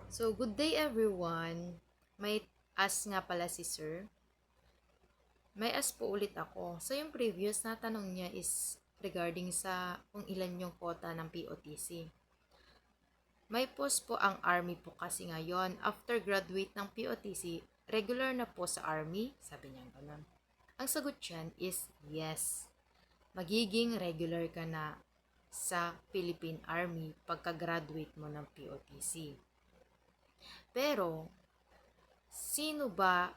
So, good day everyone. May ask nga pala si Sir. May ask po ulit ako. So, yung previous na tanong niya is regarding sa kung ilan yung quota ng POTC. May post po ang Army po kasi ngayon. After graduate ng POTC, regular na po sa Army? Sabi niya ganun. Ang sagot dyan is yes. Magiging regular ka na sa Philippine Army pagka-graduate mo ng POTC. Pero, sino ba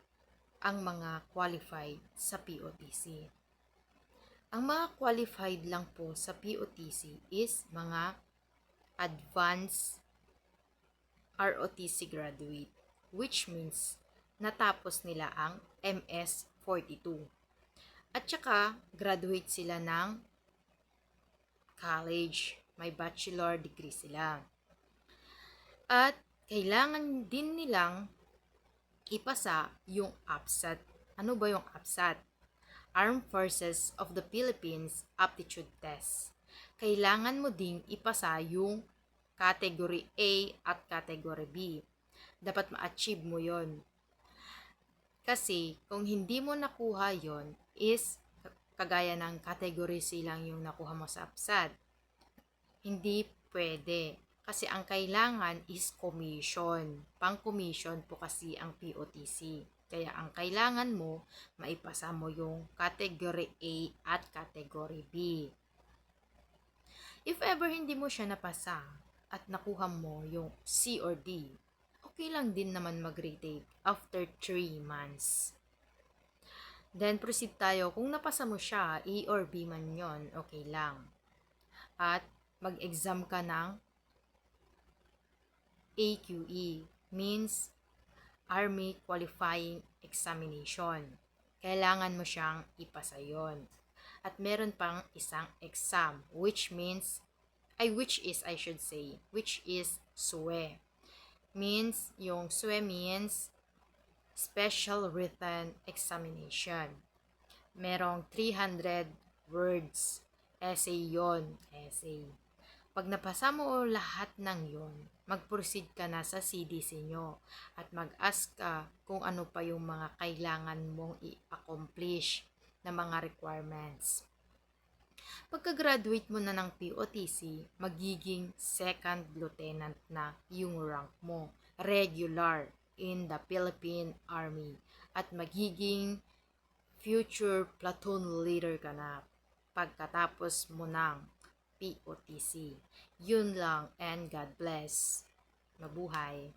ang mga qualified sa POTC? Ang mga qualified lang po sa POTC is mga advanced ROTC graduate, which means natapos nila ang MS-42. At saka, graduate sila ng college. May bachelor degree sila. At kailangan din nilang ipasa yung APSAT. Ano ba yung APSAT? Armed Forces of the Philippines Aptitude Test. Kailangan mo ding ipasa yung Category A at Category B. Dapat ma-achieve mo yon. Kasi kung hindi mo nakuha yon is kagaya ng Category C lang yung nakuha mo sa APSAT. Hindi pwede. Kasi ang kailangan is commission. Pang-commission po kasi ang POTC. Kaya ang kailangan mo, maipasa mo yung Category A at Category B. If ever hindi mo siya napasa at nakuha mo yung C or D, okay lang din naman mag-retake after 3 months. Then proceed tayo. Kung napasa mo siya, A or B man yon, okay lang. At mag-exam ka ng AQE, means Army Qualifying Examination. Kailangan mo siyang ipasa yon. At meron pang isang exam, which is SWE. Yung SWE means Special Written Examination. Merong 300 words. Essay yon. Essay. Pag napasa mo lahat ng yon, mag-proceed ka na sa CDC nyo at mag-ask ka kung ano pa yung mga kailangan mong i-accomplish na mga requirements. Pagka-graduate mo na ng POTC, magiging second lieutenant na yung rank mo, regular in the Philippine Army, at magiging future platoon leader ka na pagkatapos mo ng POTC. Yun lang, and God bless. Mabuhay.